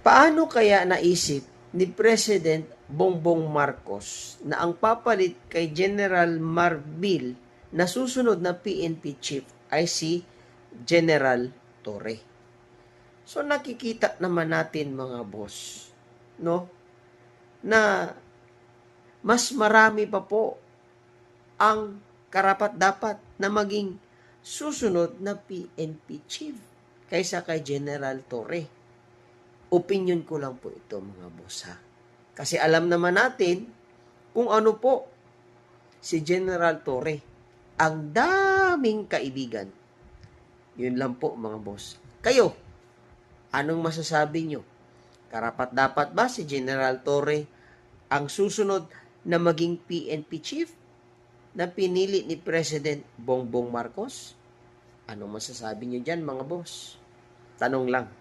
Paano kaya naisip ni President Bongbong Marcos na ang papalit kay General Marbil na susunod na PNP chief ay si General Torre? So nakikita naman natin mga boss, no, na mas marami pa po ang karapat-dapat na maging susunod na PNP chief kaysa kay General Torre. Opinion ko lang po ito mga boss ha. Kasi alam naman natin kung ano po si General Torre. Ang daming kaibigan. Yun lang po mga boss. Kayo, anong masasabi nyo? Karapat-dapat ba si General Torre ang susunod na maging PNP chief na pinili ni President Bongbong Marcos? Anong masasabi nyo dyan mga boss? Tanong lang.